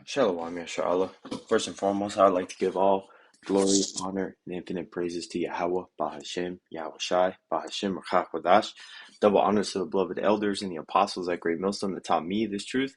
Shalom, Yasharallah. First and foremost, I'd like to give all glory, honor, and infinite praises to Yahweh, Bahashem, Yahweh Shai, Bahashem, Rachak Wadash. Double honors to the beloved elders and the apostles at Great Millstone that taught me this truth.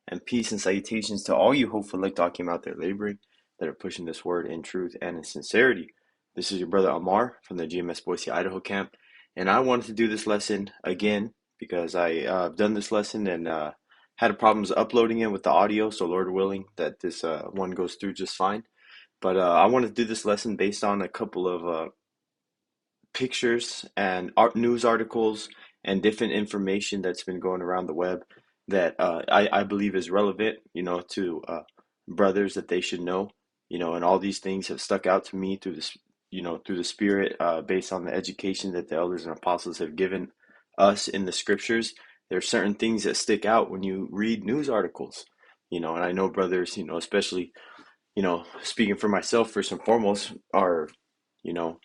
And peace and salutations to all you hopeful like came out there laboring that are pushing this word in truth and in sincerity. This is your brother Amar from the GMS Boise, Idaho camp. And I wanted to do this lesson again because I've done this lesson and had problems uploading it with the audio, so Lord willing that this one goes through just fine. But I want to do this lesson based on a couple of pictures and news articles and different information that's been going around the web that I believe is relevant, to brothers that they should know, and all these things have stuck out to me through this, through the Spirit, based on the education that the elders and apostles have given us in the scriptures. There are certain things that stick out when you read news articles, and I know brothers, especially, speaking for myself first and foremost, are,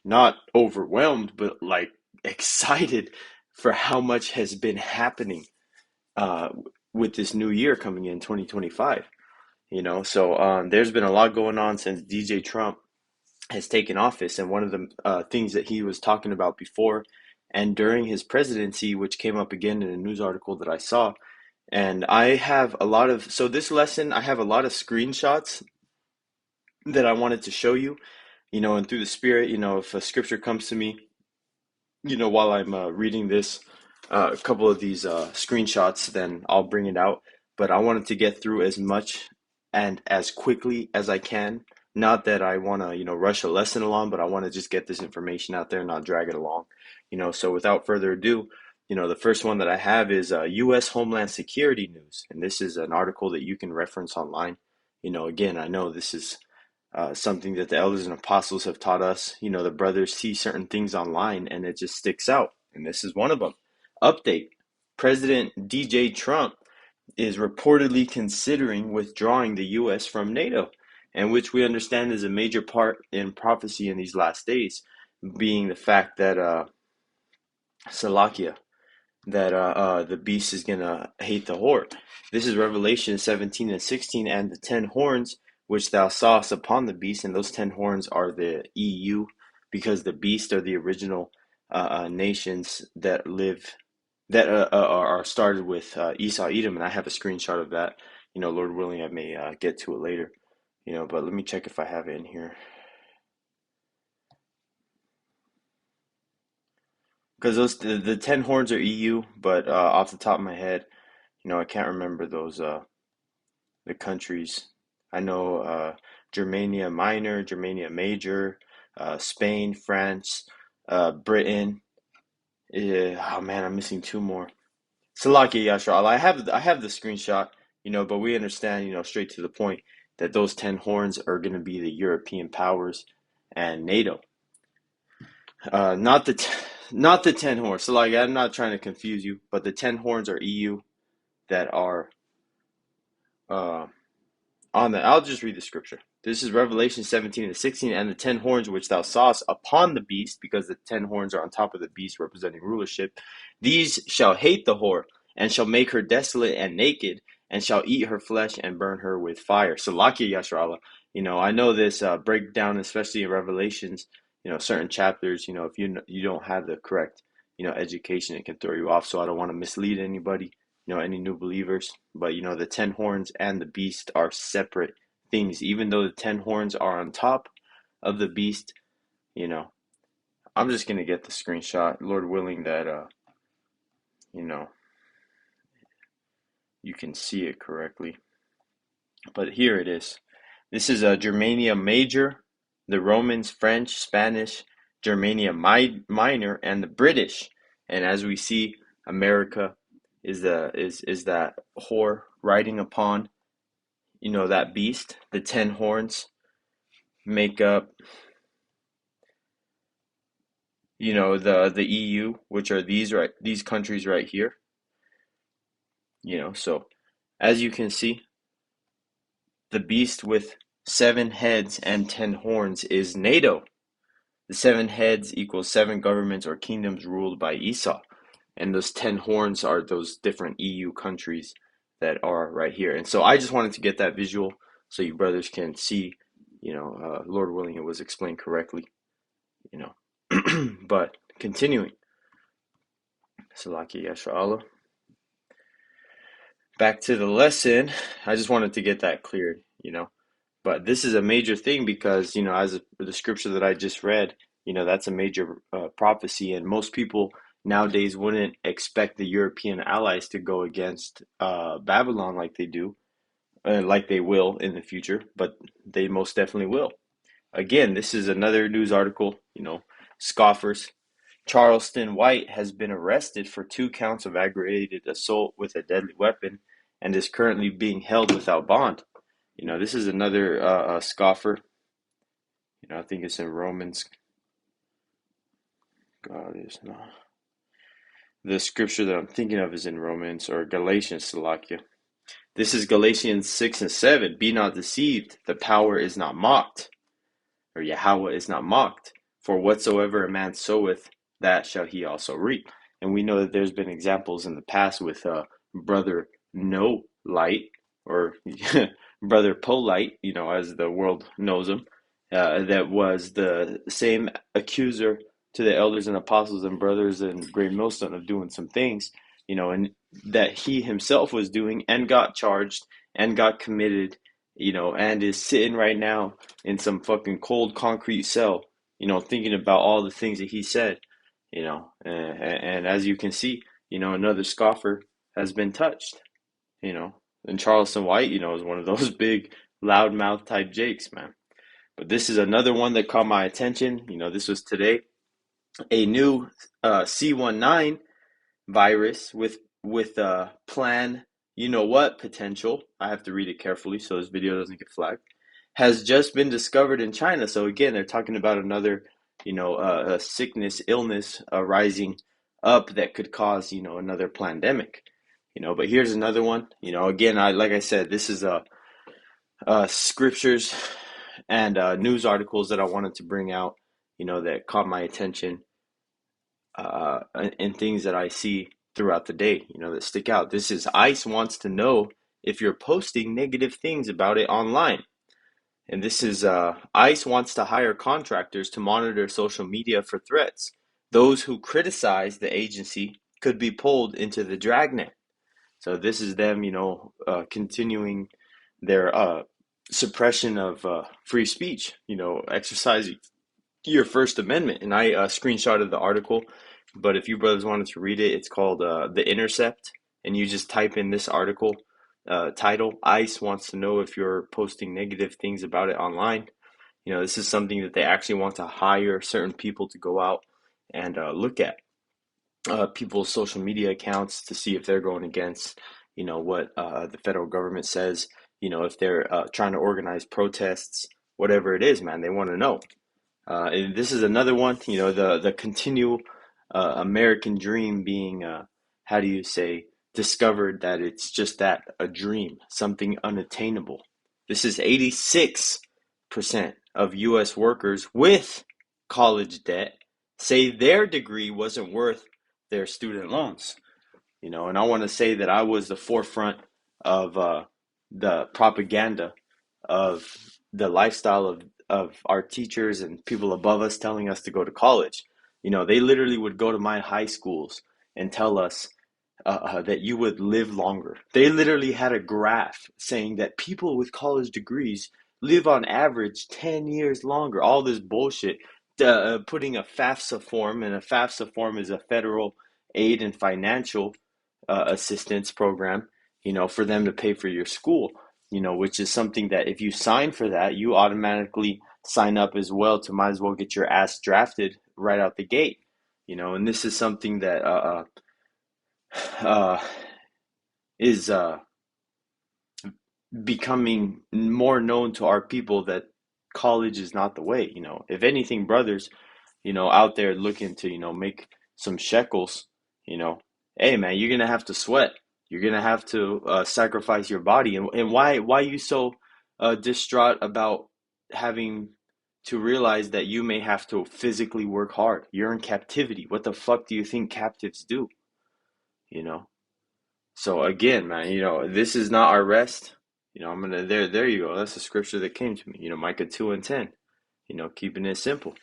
not overwhelmed, but like excited for how much has been happening uh, with this new year coming in 2025. So there's been a lot going on since DJ Trump has taken office, and one of the things that he was talking about before and during his presidency, which came up again in a news article that I saw. And I have a lot of, so this lesson, I have a lot of screenshots that I wanted to show you, and through the Spirit, if a scripture comes to me, while I'm reading this, a couple of these screenshots, then I'll bring it out. But I wanted to get through as much and as quickly as I can. Not that I want to, rush a lesson along, but I want to just get this information out there and not drag it along. So without further ado, the first one that I have is U.S. Homeland Security News. And this is an article that you can reference online. Again, I know this is something that the elders and apostles have taught us. The brothers see certain things online and it just sticks out. And this is one of them. Update. President DJ Trump is reportedly considering withdrawing the U.S. from NATO, and which we understand is a major part in prophecy in these last days, being the fact that Salakia, that the beast is going to hate the whore. This is Revelation 17 and 16, and the 10 horns which thou sawest upon the beast, and those 10 horns are the EU, because the beast are the original nations that live, that are started with Esau, Edom, and I have a screenshot of that. Lord willing, I may get to it later, but let me check if I have it in here. Because the 10 horns are EU, but off the top of my head, I can't remember those the countries. I know Germania Minor, Germania Major, Spain, France, Britain. Oh man, I'm missing two more. Salakia Yashar. I have the screenshot, but we understand, straight to the point that those 10 horns are going to be the European powers and NATO. Not the 10 horns. So like, I'm not trying to confuse you, but the 10 horns are EU that are on the. I'll just read the scripture. This is Revelation 17 and 16, and the 10 horns which thou sawest upon the beast, because the 10 horns are on top of the beast representing rulership. These shall hate the whore, and shall make her desolate and naked, and shall eat her flesh and burn her with fire. So Lakia Yashrala, I know this breakdown, especially in Revelations, certain chapters, if you don't have the correct, education, it can throw you off. So I don't want to mislead anybody, any new believers. But, the 10 horns and the beast are separate things. Even though the 10 horns are on top of the beast, I'm just going to get the screenshot, Lord willing that, you can see it correctly. But here it is. This is Germania Major, the Romans, French, Spanish, Germania Minor, and the British. And as we see, America is that whore riding upon, that beast. The 10 horns make up, the EU, which are these countries right here. So as you can see, the beast with 7 heads and 10 horns is NATO. The 7 heads equals 7 governments or kingdoms ruled by Esau. And those 10 horns are those different EU countries that are right here. And so I just wanted to get that visual so you brothers can see, Lord willing, it was explained correctly, you know. But continuing, Salaki Yashra Allah. Back to the lesson, I just wanted to get that cleared, But this is a major thing because, as the scripture that I just read, that's a major prophecy, and most people nowadays wouldn't expect the European allies to go against Babylon like they do, like they will in the future, but they most definitely will. Again, this is another news article, scoffers. Charleston White has been arrested for 2 counts of aggravated assault with a deadly weapon and is currently being held without bond. This is another scoffer. I think it's in Romans. God is not. The scripture that I'm thinking of is in Romans or Galatians, Salakia. This is Galatians 6 and 7. Be not deceived, the power is not mocked, or Yahweh is not mocked. For whatsoever a man soweth, that shall he also reap. And we know that there's been examples in the past with brother No Light, or brother Polite, as the world knows him, that was the same accuser to the elders and apostles and brothers in Great Millstone of doing some things, and that he himself was doing and got charged and got committed, and is sitting right now in some fucking cold concrete cell, thinking about all the things that he said, and as you can see, another scoffer has been touched, and Charleston White, is one of those big loudmouth type jakes, man. But this is another one that caught my attention. This was today. A new C19 virus with plan, what potential. I have to read it carefully so this video doesn't get flagged. Has just been discovered in China. So again, they're talking about another, a sickness, illness rising up that could cause, another pandemic. But here's another one. Again, like I said, this is scriptures and news articles that I wanted to bring out, that caught my attention, and things that I see throughout the day, that stick out. This is ICE wants to know if you're posting negative things about it online. And this is ICE wants to hire contractors to monitor social media for threats. Those who criticize the agency could be pulled into the dragnet. So this is them, continuing their suppression of free speech, exercising your First Amendment. And I screenshotted the article, but if you brothers wanted to read it, it's called The Intercept, and you just type in this article title. ICE wants to know if you're posting negative things about it online. This is something that they actually want to hire certain people to go out and look at people's social media accounts to see if they're going against, what the federal government says, if they're trying to organize protests, whatever it is, man, they want to know. And this is another one, the continual American dream being, how do you say, discovered that it's just that, a dream, something unattainable. This is 86% of U.S. workers with college debt say their degree wasn't worth their student loans. And I want to say that I was the forefront of the propaganda of the lifestyle of our teachers and people above us telling us to go to college. They literally would go to my high schools and tell us that you would live longer. They literally had a graph saying that people with college degrees live on average 10 years longer. All this bullshit, putting a FAFSA form, and a FAFSA form is a federal aid and financial assistance program, for them to pay for your school, which is something that if you sign for that, you automatically sign up as well to might as well get your ass drafted right out the gate, and this is something that is becoming more known to our people, that college is not the way. If anything, brothers, out there looking to, make some shekels, hey man, you're gonna have to sweat. You're gonna have to sacrifice your body. And why are you so distraught about having to realize that you may have to physically work hard? You're in captivity. What the fuck do you think captives do? So again, man, this is not our rest. I'm gonna there you go. That's the scripture that came to me. Micah 2:10. Keeping it simple.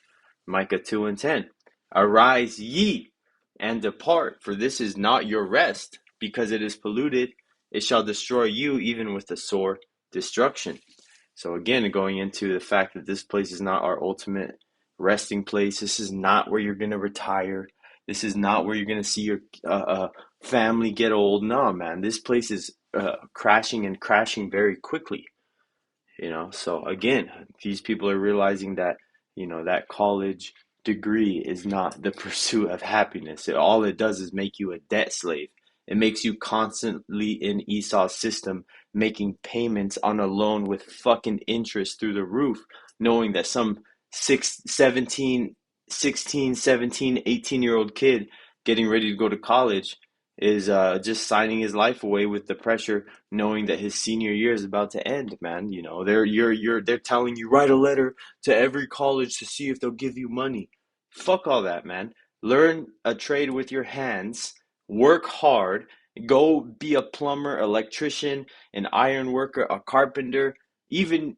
Micah 2:10. Arise ye and depart, for this is not your rest, because it is polluted. It shall destroy you even with a sore destruction. So again, going into the fact that this place is not our ultimate resting place. This is not where you're gonna retire. This is not where you're gonna see your family get old. No, man, this place is crashing and crashing very quickly. So again, these people are realizing that that college degree is not the pursuit of happiness. All it does is make you a debt slave. It makes you constantly in Esau's system, making payments on a loan with fucking interest through the roof, knowing that some 16, 17, 18-year-old kid getting ready to go to college is just signing his life away with the pressure, knowing that his senior year is about to end, man. They're telling you, write a letter to every college to see if they'll give you money. Fuck all that, man. Learn a trade with your hands, work hard, go be a plumber, electrician, an iron worker, a carpenter, even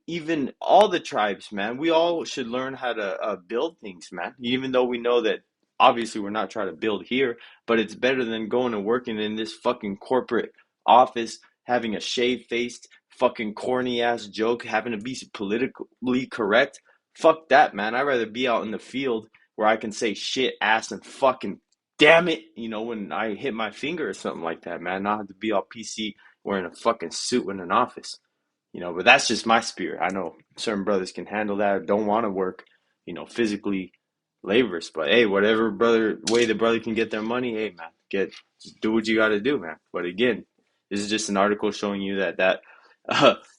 all the tribes, man. We all should learn how to build things, man. Even though we know that obviously we're not trying to build here, but it's better than going and working in this fucking corporate office, having a shaved-faced, fucking corny-ass joke, having to be politically correct. Fuck that, man. I'd rather be out in the field where I can say shit, ass, and fucking damn it, when I hit my finger or something like that, man. Not have to be all PC wearing a fucking suit in an office. But that's just my spirit. I know certain brothers can handle that or don't want to work, physically laborious. But hey, whatever way the brother can get their money, hey man, just do what you got to do, man. But again, this is just an article showing you that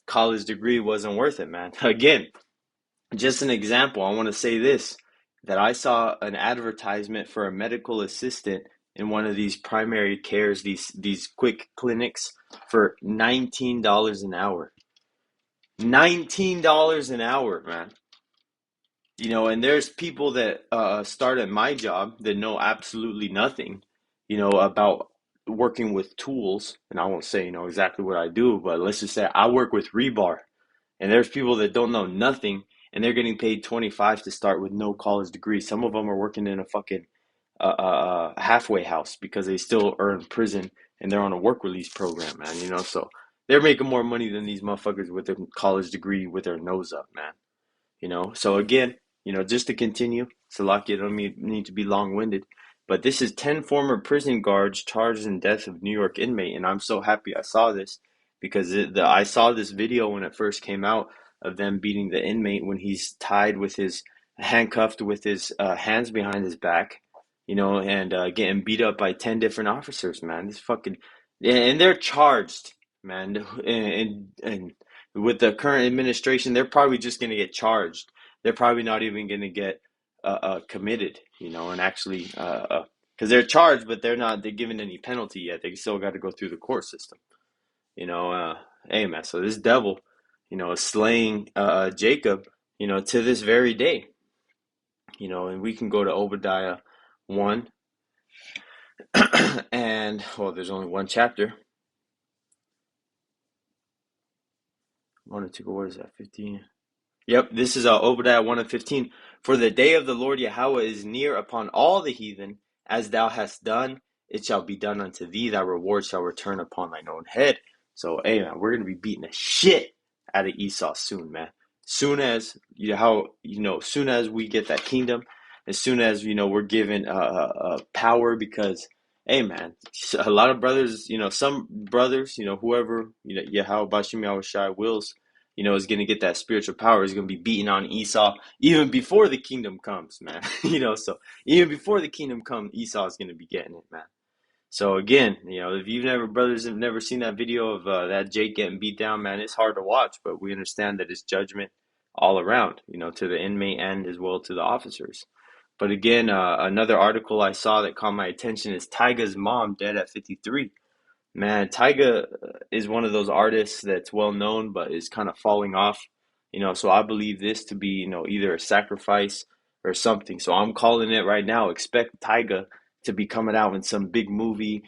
college degree wasn't worth it, man. Again, just an example. I want to say this, that I saw an advertisement for a medical assistant in one of these primary cares, these quick clinics for $19 an hour. $19 an hour, man. And there's people that start at my job that know absolutely nothing, about working with tools. And I won't say, exactly what I do, but let's just say I work with rebar. And there's people that don't know nothing and they're getting paid 25 to start with no college degree. Some of them are working in a fucking halfway house because they still are in prison and they're on a work release program, man. So they're making more money than these motherfuckers with a college degree with their nose up, man. So again, just to continue, Salaki, I don't need to be long-winded, but this is 10 former prison guards charged in death of New York inmate, and I'm so happy I saw this because I saw this video when it first came out of them beating the inmate when he's tied with his handcuffed with his hands behind his back, and getting beat up by 10 different officers, man. This fucking, and they're charged, man, and with the current administration, they're probably just going to get charged. They're probably not even going to get committed, and actually, because they're charged, but they're given any penalty yet. They still got to go through the court system, hey man. So this devil, is slaying Jacob, to this very day, and we can go to Obadiah 1, and well, there's only one chapter. 1 or 2, what is that, 15? Yep, this is Obadiah 1 and 15. For the day of the Lord Yahweh is near upon all the heathen, as thou hast done, it shall be done unto thee, thy reward shall return upon thine own head. So, hey man, we're gonna be beating the shit out of Esau soon, man. Soon as soon as we get that kingdom, as soon as we're given power, because hey man, a lot of brothers, some brothers, whoever Yahweh Bashim Yahushai wills, is going to get that spiritual power. Is going to be beating on Esau even before the kingdom comes, man. So even before the kingdom comes, Esau is going to be getting it, man. So again, if brothers have never seen that video of that Jake getting beat down, man, it's hard to watch, but we understand that it's judgment all around, to the inmate and as well to the officers. But again, another article I saw that caught my attention is Tyga's mom dead at 53. Man, Tyga is one of those artists that's well known but is kind of falling off, so I believe this to be, either a sacrifice or something. So I'm calling it right now. Expect Tyga to be coming out in some big movie,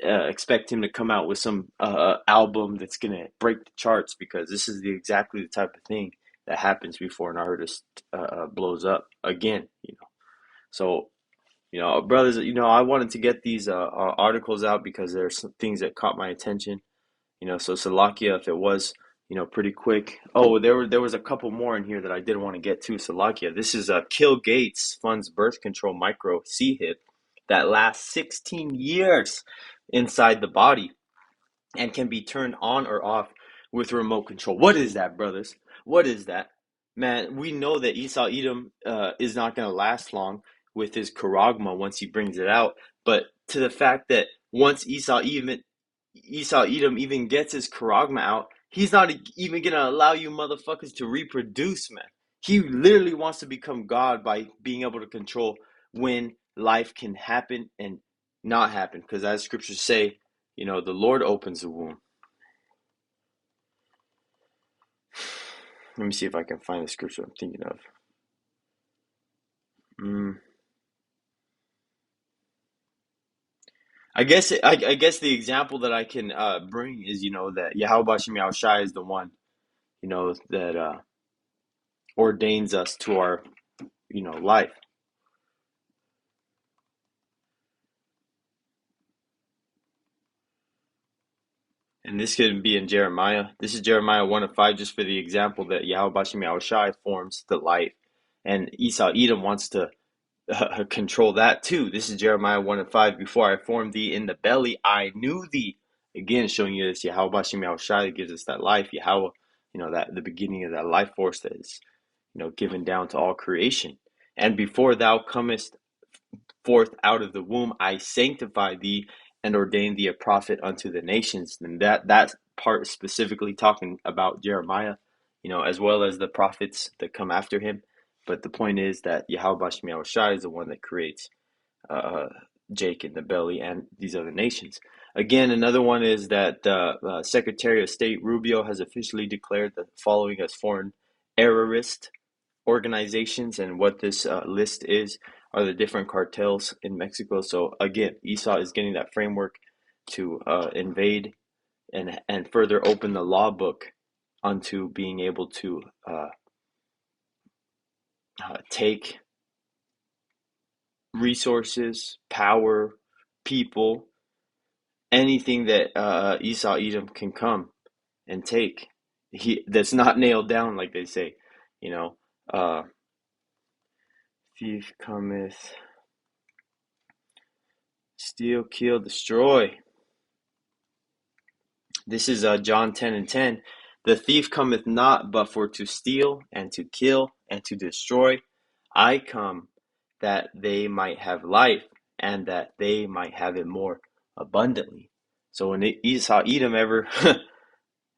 expect him to come out with some album that's gonna break the charts, because this is exactly the type of thing that happens before an artist blows up again. So brothers, I wanted to get these articles out because there's some things that caught my attention. So Salakia, if it was, pretty quick. Oh, there was a couple more in here that I did want to get to. Salakia. This is Kill Gates funds birth control micro C-hip that lasts 16 years inside the body and can be turned on or off with remote control. What is that, brothers? What is that? Man, we know that Esau Edom is not going to last long with his charagma once he brings it out. But to the fact that once Esau Edom even gets his charagma out, he's not even going to allow you motherfuckers to reproduce, man. He literally wants to become God by being able to control when life can happen and not happen. Because as scriptures say, the Lord opens the womb. Let me see if I can find the scripture I'm thinking of. I guess the example that I can bring is that Yahweh Bashem Yahushai is the one that ordains us to our life. And this could be in Jeremiah. This is Jeremiah 1:5, just for the example that Yahweh Bashem Yahushai forms the life, and Esau Edom wants to control that too. This is Jeremiah 1:5. Before I formed thee in the belly, I knew thee. Again, showing you this Yahweh Bashem Yahushai that gives us that life. Yahweh, that the beginning of that life force that is, given down to all creation. And before thou comest forth out of the womb, I sanctify thee and ordain thee a prophet unto the nations. And that part is specifically talking about Jeremiah, as well as the prophets that come after him. But the point is that Yahweh Bashem Yahushai is the one that creates Jake in the belly and these other nations. Again, another one is that Secretary of State Rubio has officially declared the following as foreign terrorist organizations, and what this list is are the different cartels in Mexico. So again, Esau is getting that framework to invade and further open the law book unto being able to take resources, power, people, anything that Esau Edom can come and take. That's not nailed down, like they say, thief cometh, steal, kill, destroy. This is John 10:10. The thief cometh not but for to steal and to kill and to destroy. I come that they might have life and that they might have it more abundantly. So when Esau Edom ever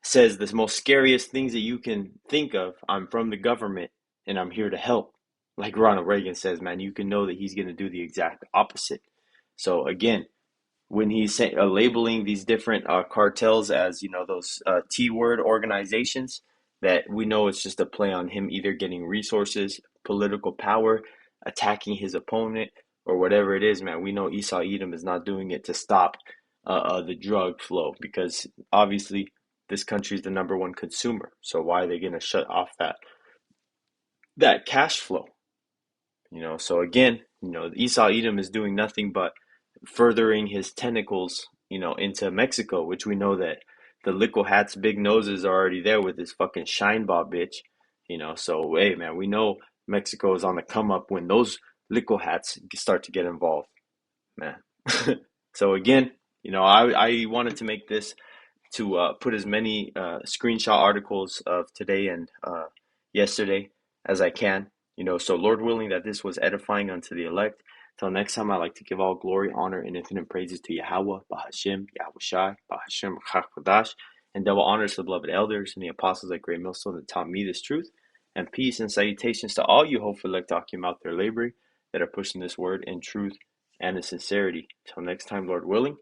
says the most scariest things that you can think of, I'm from the government and I'm here to help. Like Ronald Reagan says, man, you can know that he's going to do the exact opposite. So again, when he's labeling these different cartels as, those T-word organizations, that we know it's just a play on him either getting resources, political power, attacking his opponent, or whatever it is, man. We know Esau Edom is not doing it to stop the drug flow, because obviously this country is the number one consumer. So why are they going to shut off that cash flow? So again, Esau Edom is doing nothing but furthering his tentacles, into Mexico, which we know that the Lickle Hat's big noses are already there with his fucking shine bob bitch, So hey, man, we know Mexico is on the come up when those Lickle Hats start to get involved, man. So again, I wanted to make this to put as many screenshot articles of today and yesterday as I can, so Lord willing that this was edifying unto the elect. Till next time, I'd like to give all glory, honor, and infinite praises to Yahweh, Bahashem, Yahushai, Bahashem, Chakodash, and double honors to the beloved elders and the apostles at Great Millstone that taught me this truth. And peace and salutations to all you hopeful elect Akim out there laboring that are pushing this word in truth and in sincerity. Till next time, Lord willing.